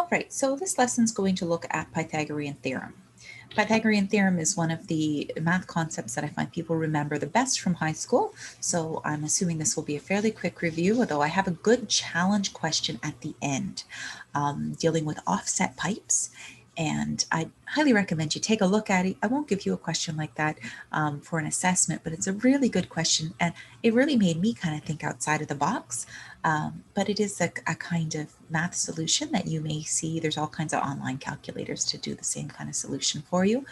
All right, so this lesson is going to look at Pythagorean theorem. Pythagorean theorem is one of the math concepts that I find people remember the best from high school. So I'm assuming this will be a fairly quick review, although I have a good challenge question at the end dealing with offset pipes. And I highly recommend you take a look at it. I won't give you a question like that for an assessment, but it's a really good question. And it really made me kind of think outside of the box. But it is a kind of math solution that you may see. There's all kinds of online calculators to do the same kind of solution for you.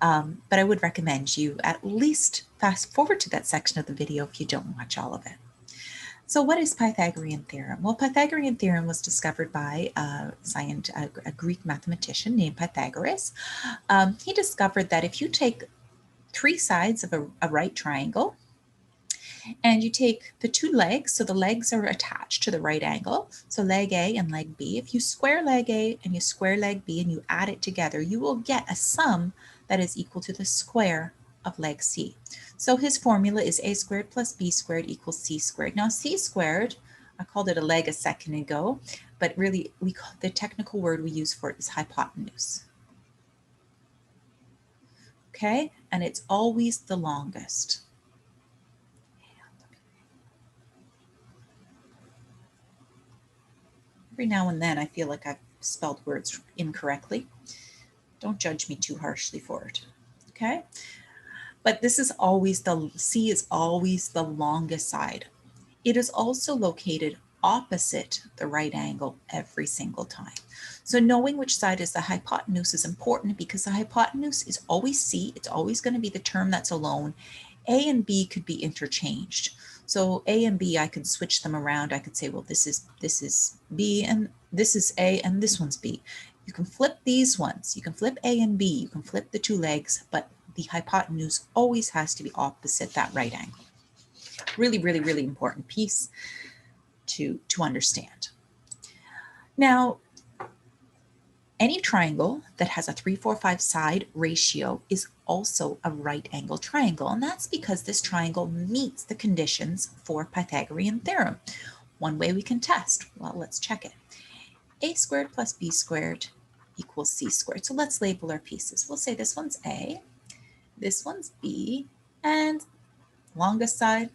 But I would recommend you at least fast forward to that section of the video if you don't watch all of it. So what is Pythagorean theorem? Well, Pythagorean theorem was discovered by a Greek mathematician named Pythagoras. He discovered that if you take three sides of a right triangle, and you take the two legs, so the legs are attached to the right angle, so leg A and leg B. If you square leg A and you square leg B and you add it together, you will get a sum that is equal to the square of leg C. So his formula is A squared plus B squared equals C squared. Now C squared, I called it a leg a second ago, but really the technical word we use for it is hypotenuse. Okay, and it's always the longest. Every now and then I feel like I've spelled words incorrectly. Don't judge me too harshly for it, okay? But this is always C is always the longest side. It is also located opposite the right angle every single time. So knowing which side is the hypotenuse is important because the hypotenuse is always C. It's always going to be the term that's alone. A and B could be interchanged. So A and B, I could switch them around. I could say, well, this is B and this is A and this one's B. You can flip these ones. You can flip A and B. You can flip the two legs, but the hypotenuse always has to be opposite that right angle. Really, really, really important piece to understand. Now, any triangle that has a 3, 4, 5 side ratio is also a right angle triangle, and that's because this triangle meets the conditions for Pythagorean theorem. One way we can test, well, let's check it. A squared plus B squared equals C squared. So let's label our pieces. We'll say this one's A, this one's B, and longest side,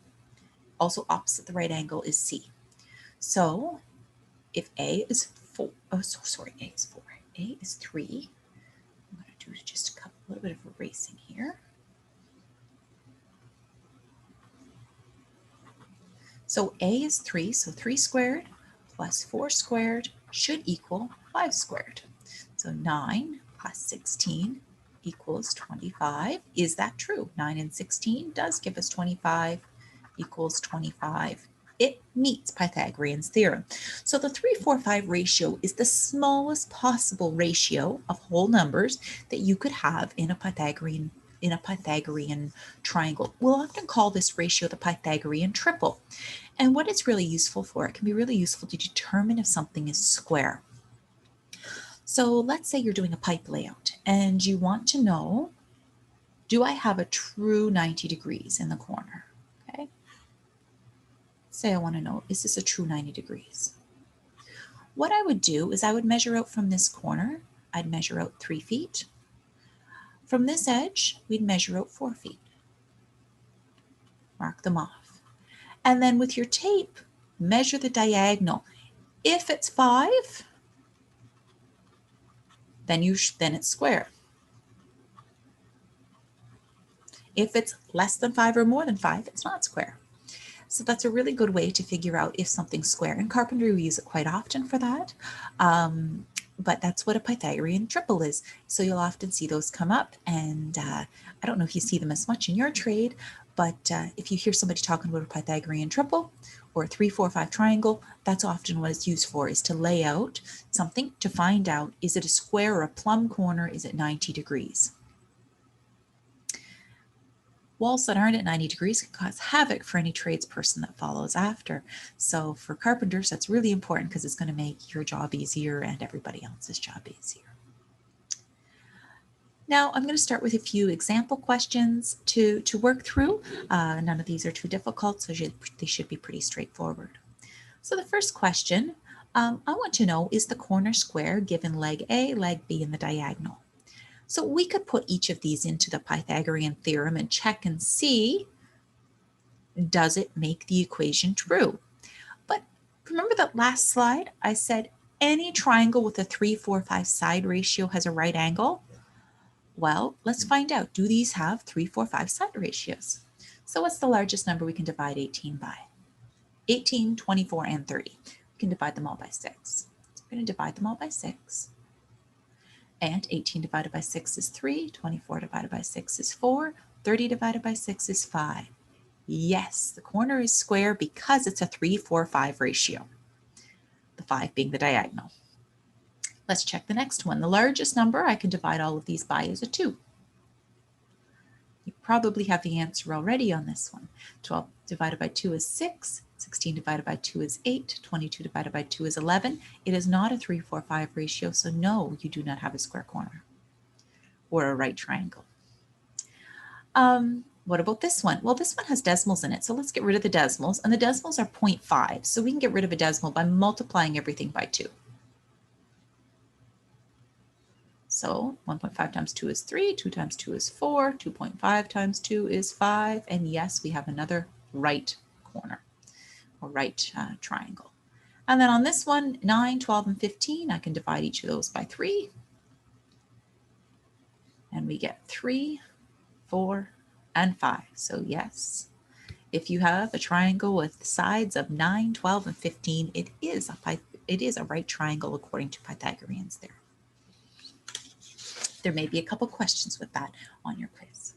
also opposite the right angle, is C. So if A is 4, A is 4, A is 3, I'm going to do just a little bit of erasing here. So A is 3, so 3 squared plus 4 squared should equal 5 squared. So 9 plus 16 equals 25. Is that true? 9 and 16 does give us 25 equals 25. It meets Pythagorean's theorem. So the 3, 4, 5 ratio is the smallest possible ratio of whole numbers that you could have in a Pythagorean triangle. We'll often call this ratio the Pythagorean triple. And what it's really useful for, it can be really useful to determine if something is square. So let's say you're doing a pipe layout and you want to know, do I have a true 90 degrees in the corner? Okay. Say I want to know, is this a true 90 degrees? What I would do is I would measure out from this corner, I'd measure out 3 feet. From this edge, we'd measure out 4 feet. Mark them off. And then with your tape, measure the diagonal. If it's 5, then it's square. If it's less than 5 or more than 5, it's not square. So that's a really good way to figure out if something's square. In carpentry, we use it quite often for that. But that's what a Pythagorean triple is. So you'll often see those come up, and I don't know if you see them as much in your trade, but if you hear somebody talking about a Pythagorean triple or a 3, 4, 5 triangle, that's often what it's used for, is to lay out something to find out, is it a square or a plumb corner? Is it 90 degrees? Walls that aren't at 90 degrees can cause havoc for any tradesperson that follows after. So for carpenters, that's really important because it's going to make your job easier and everybody else's job easier. Now I'm going to start with a few example questions to work through. None of these are too difficult, so they should be pretty straightforward. So the first question, I want to know, is the corner square given leg A, leg B, and the diagonal? So we could put each of these into the Pythagorean theorem and check and see, does it make the equation true? But remember that last slide? I said any triangle with a 3, 4, 5 side ratio has a right angle. Well, let's find out. Do these have 3, 4, 5 side ratios? So what's the largest number we can divide 18 by? 18, 24, and 30. We can divide them all by 6. So we're going to divide them all by 6. And 18 divided by 6 is 3, 24 divided by 6 is 4, 30 divided by 6 is 5. Yes, the corner is square because it's a 3, 4, 5 ratio, the 5 being the diagonal. Let's check the next one. The largest number I can divide all of these by is a 2. You probably have the answer already on this one. 12 divided by 2 is 6, 16 divided by 2 is 8, 22 divided by 2 is 11. It is not a 3, 4, 5 ratio, so no, you do not have a square corner or a right triangle. What about this one? Well, this one has decimals in it, so let's get rid of the decimals, and the decimals are 0.5, so we can get rid of a decimal by multiplying everything by 2. So 1.5 times 2 is 3, 2 times 2 is 4, 2.5 times 2 is 5, and yes, we have another right corner or right triangle. And then on this one, 9, 12, and 15, I can divide each of those by 3, and we get 3, 4, and 5. So yes, if you have a triangle with sides of 9, 12, and 15, it is a right triangle according to Pythagorean's theorem. There may be a couple questions with that on your quiz.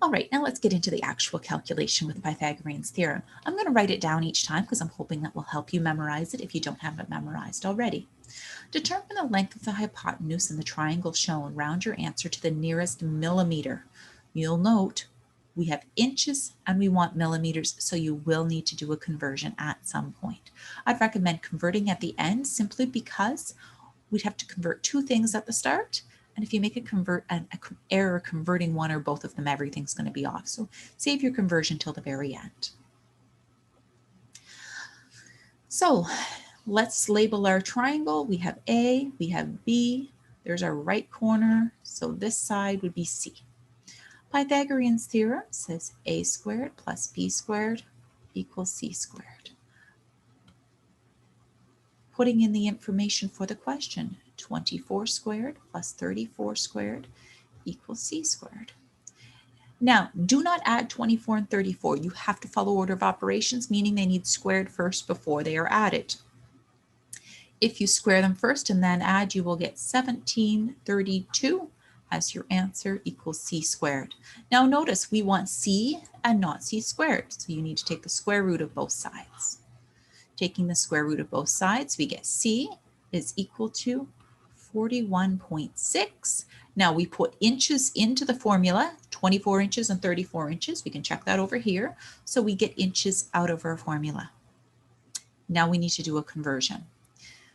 All right, now let's get into the actual calculation with Pythagorean's theorem. I'm going to write it down each time because I'm hoping that will help you memorize it if you don't have it memorized already. Determine the length of the hypotenuse in the triangle shown. Round your answer to the nearest millimeter. You'll note we have inches and we want millimeters, so you will need to do a conversion at some point. I'd recommend converting at the end simply because we'd have to convert two things at the start. And if you make an error converting one or both of them, everything's going to be off. So save your conversion till the very end. So let's label our triangle. We have A, we have B, there's our right corner. So this side would be C. Pythagorean's theorem says A squared plus B squared equals C squared. Putting in the information for the question, 24 squared plus 34 squared equals C squared. Now, do not add 24 and 34. You have to follow order of operations, meaning they need squared first before they are added. If you square them first and then add, you will get 1732 as your answer equals C squared. Now notice we want C and not C squared, so you need to take the square root of both sides. Taking the square root of both sides, we get C is equal to 41.6. Now we put inches into the formula, 24 inches and 34 inches. We can check that over here. So we get inches out of our formula. Now we need to do a conversion.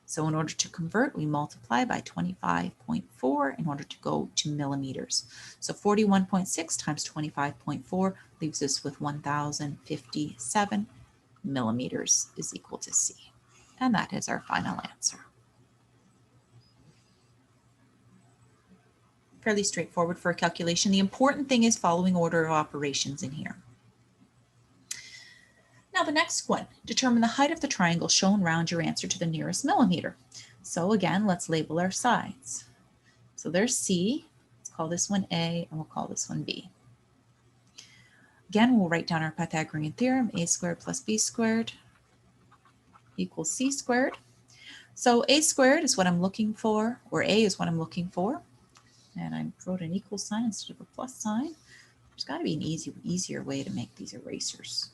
So in order to convert, we multiply by 25.4 in order to go to millimeters. So 41.6 times 25.4 leaves us with 1,057 millimeters is equal to C. And that is our final answer. Fairly straightforward for a calculation. The important thing is following order of operations in here. Now the next one, determine the height of the triangle shown round your answer to the nearest millimeter. So again, let's label our sides. So there's C, let's call this one A, and we'll call this one B. Again, we'll write down our Pythagorean theorem, A squared plus B squared equals C squared. So A squared is what I'm looking for, or A is what I'm looking for. And I wrote an equal sign instead of a plus sign. There's got to be an easier way to make these erasers.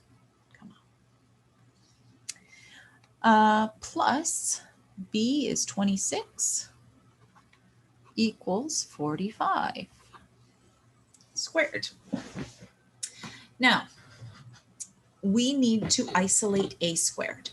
Come on. Plus B is 26 equals 45 squared. Now, we need to isolate A squared.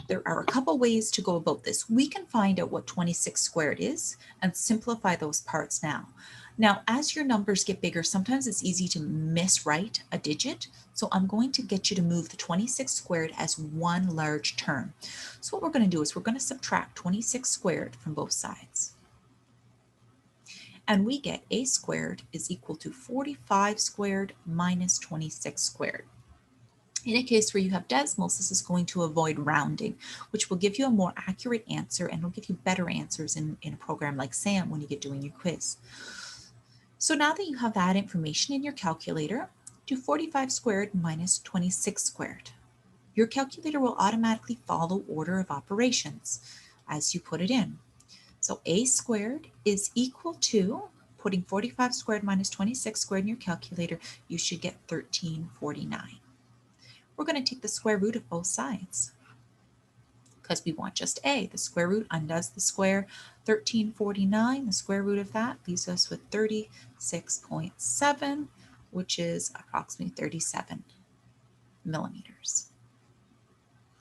There are a couple ways to go about this. We can find out what 26 squared is and simplify those parts now. Now, as your numbers get bigger, sometimes it's easy to miswrite a digit. So I'm going to get you to move the 26 squared as one large term. So what we're going to do is we're going to subtract 26 squared from both sides. And we get a squared is equal to 45 squared minus 26 squared. In a case where you have decimals, this is going to avoid rounding, which will give you a more accurate answer and will give you better answers in a program like SAM when you get doing your quiz. So now that you have that information in your calculator, do 45 squared minus 26 squared. Your calculator will automatically follow order of operations as you put it in. So a squared is equal to, putting 45 squared minus 26 squared in your calculator, you should get 1349. We're going to take the square root of both sides because we want just a. The square root undoes the square. 1349, the square root of that leaves us with 36.7, which is approximately 37 millimeters.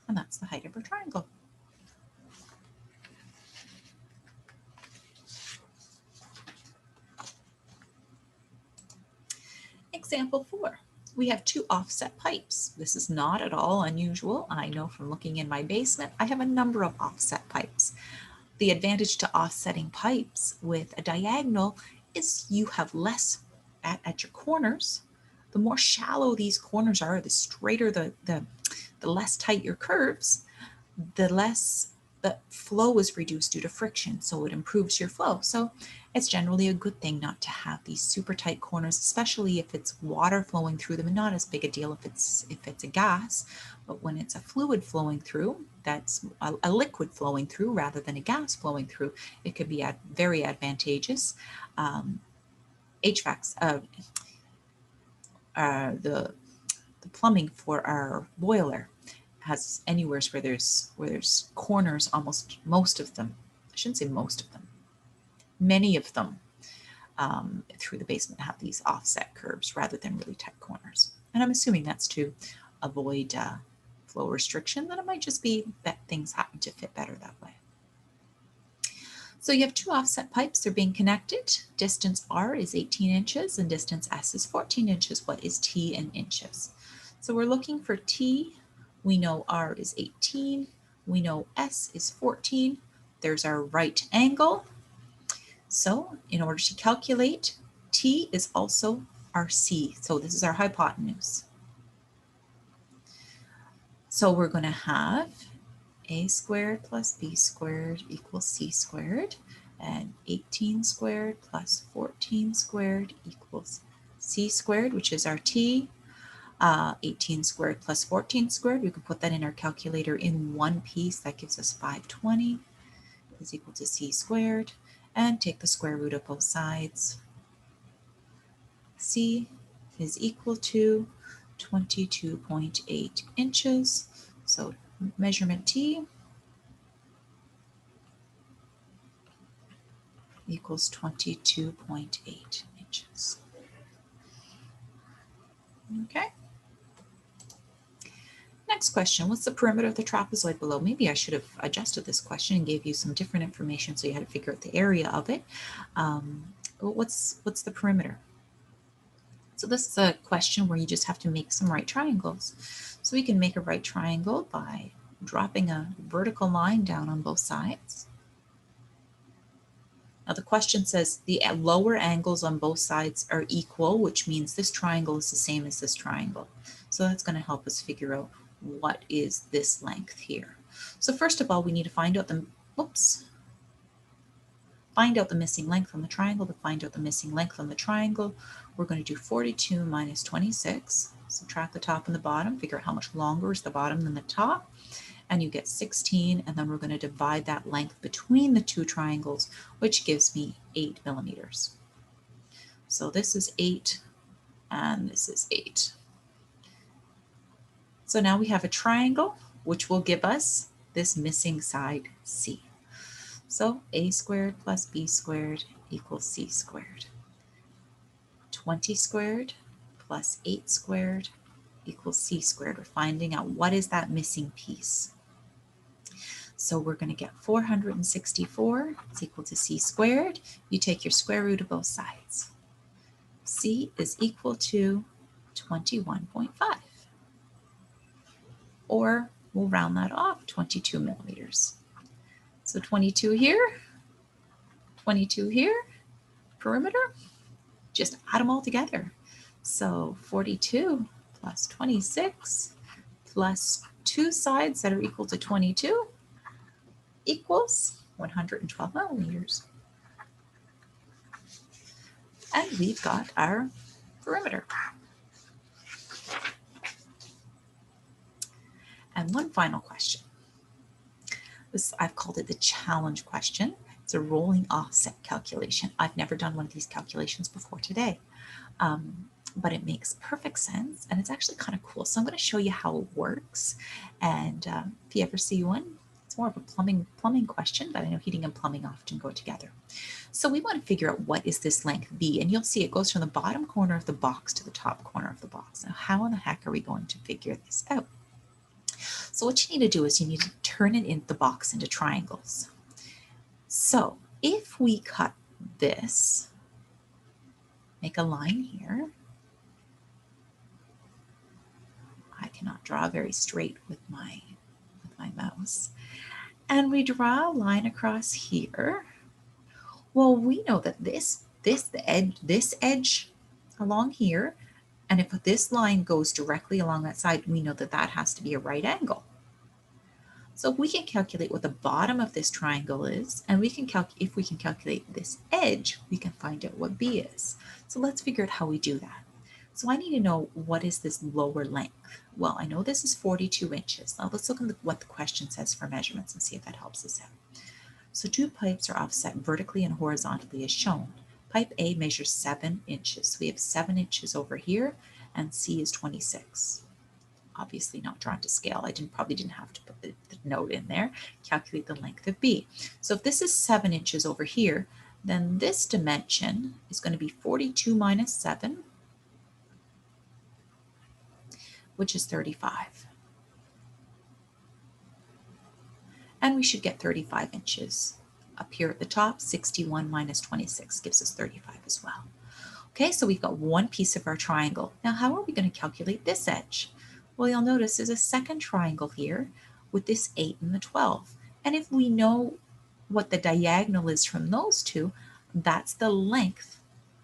And that's the height of our triangle. Example 4. We have two offset pipes. This is not at all unusual. I know from looking in my basement, I have a number of offset pipes. The advantage to offsetting pipes with a diagonal is you have less at your corners. The more shallow these corners are, the straighter the less tight your curves, the less the flow is reduced due to friction, so it improves your flow. So it's generally a good thing not to have these super tight corners, especially if it's water flowing through them, and not as big a deal if it's a gas. But when it's a fluid flowing through, that's a liquid flowing through rather than a gas flowing through, it could be very advantageous. HVACs, the plumbing for our boiler has anywhere where there's corners, almost most of them. I shouldn't say most of them. Many of them through the basement have these offset curves rather than really tight corners. And I'm assuming that's to avoid flow restriction, that it might just be that things happen to fit better that way. So you have two offset pipes, they're being connected. Distance R is 18 inches and distance S is 14 inches. What is T in inches? So we're looking for T. We know R is 18. We know S is 14. There's our right angle. So in order to calculate, T is also our C. So this is our hypotenuse. So we're going to have a squared plus b squared equals c squared, and 18 squared plus 14 squared equals c squared, which is our T. 18 squared plus 14 squared, we can put that in our calculator in one piece. That gives us 520 is equal to c squared, and take the square root of both sides. C is equal to 22.8 inches. So measurement T equals 22.8 inches. Okay. Next question, what's the perimeter of the trapezoid below? Maybe I should have adjusted this question and gave you some different information so you had to figure out the area of it. What's the perimeter? So this is a question where you just have to make some right triangles. So we can make a right triangle by dropping a vertical line down on both sides. Now the question says the lower angles on both sides are equal, which means this triangle is the same as this triangle. So that's going to help us figure out what is this length here. So first of all, we need to find out the missing length from the triangle. To find out the missing length from the triangle, we're going to do 42 minus 26. Subtract the top and the bottom, figure out how much longer is the bottom than the top, and you get 16, and then we're going to divide that length between the two triangles, which gives me 8 millimeters. So this is 8, and this is 8. So now we have a triangle, which will give us this missing side C. So a squared plus b squared equals c squared. 20 squared plus 8 squared equals c squared. We're finding out what is that missing piece. So we're going to get 464 is equal to c squared. You take your square root of both sides. C is equal to 21.5. Or we'll round that off, 22 millimeters. So 22 here, 22 here, perimeter, just add them all together. So 42 plus 26 plus 2 sides that are equal to 22 equals 112 millimeters. And we've got our perimeter. And one final question. I've called it the challenge question. It's a rolling offset calculation. I've never done one of these calculations before today, but it makes perfect sense and it's actually kind of cool. So I'm going to show you how it works. And if you ever see one, it's more of a plumbing question, but I know heating and plumbing often go together. So we want to figure out what is this length B, and you'll see it goes from the bottom corner of the box to the top corner of the box. Now, how in the heck are we going to figure this out? So what you need to do is you need to turn it in the box into triangles. So if we cut this, make a line here. I cannot draw very straight with my mouse. And we draw a line across here. Well, we know that this edge along here, and if this line goes directly along that side, we know that that has to be a right angle. So we can calculate what the bottom of this triangle is, and we can if we can calculate this edge, we can find out what B is. So let's figure out how we do that. So I need to know, what is this lower length? Well, I know this is 42 inches. Now let's look at what the question says for measurements and see if that helps us out. So 2 pipes are offset vertically and horizontally as shown. Pipe A measures 7 inches. So we have 7 inches over here, and C is 26. Obviously not drawn to scale. I probably didn't have to put the note in there. Calculate the length of B. So if this is 7 inches over here, then this dimension is going to be 42 minus 7, which is 35. And we should get 35 inches. Up here at the top, 61 minus 26 gives us 35 as well. Okay, so we've got one piece of our triangle. Now, how are we going to calculate this edge? Well, you'll notice there's a second triangle here with this 8 and the 12. And if we know what the diagonal is from those two, that's the length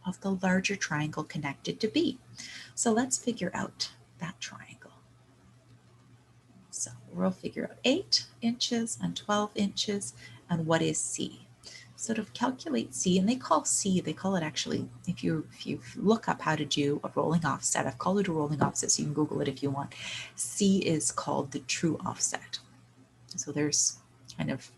of the larger triangle connected to B. So let's figure out that triangle. So we'll figure out 8 inches and 12 inches, and what is C? So to calculate C, and they call it actually, if you look up how to do a rolling offset, I've called it a rolling offset, so you can Google it if you want. C is called the true offset. So there's kind of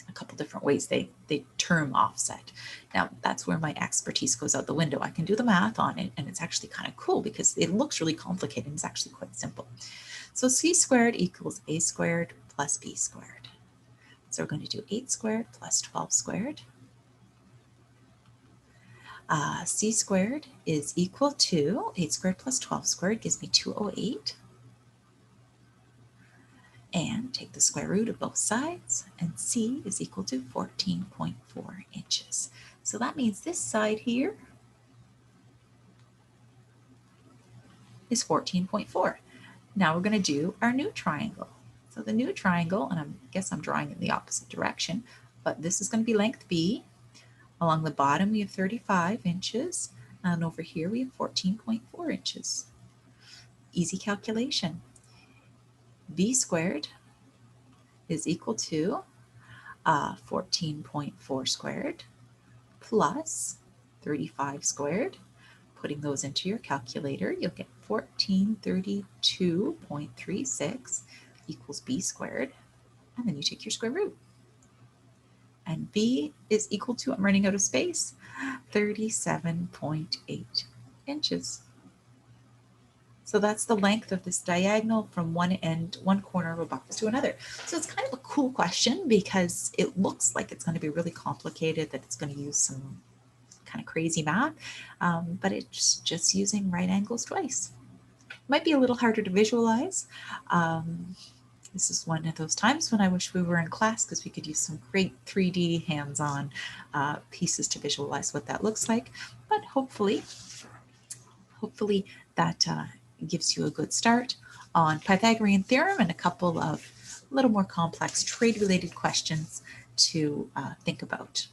a couple different ways they term offset. Now that's where my expertise goes out the window. I can do the math on it, and it's actually kind of cool because it looks really complicated. It's actually quite simple. So C squared equals A squared plus B squared. So we're going to do 8 squared plus 12 squared. C squared is equal to 8 squared plus 12 squared gives me 208. And take the square root of both sides, and C is equal to 14.4 inches. So that means this side here is 14.4. Now we're going to do our new triangle. So the new triangle, and I guess I'm drawing in the opposite direction, but this is going to be length B. Along the bottom we have 35 inches, and over here we have 14.4 inches. Easy calculation. B squared is equal to 14.4 squared plus 35 squared. Putting those into your calculator, you'll get 1432.36 equals B squared, and then you take your square root. And B is equal to, I'm running out of space, 37.8 inches. So that's the length of this diagonal from one corner of a box to another. So it's kind of a cool question because it looks like it's going to be really complicated, that it's going to use some kind of crazy math, but it's just using right angles twice. Might be a little harder to visualize, This is one of those times when I wish we were in class because we could use some great 3D hands-on pieces to visualize what that looks like. But hopefully that gives you a good start on Pythagorean theorem and a couple of little more complex trade-related questions to think about.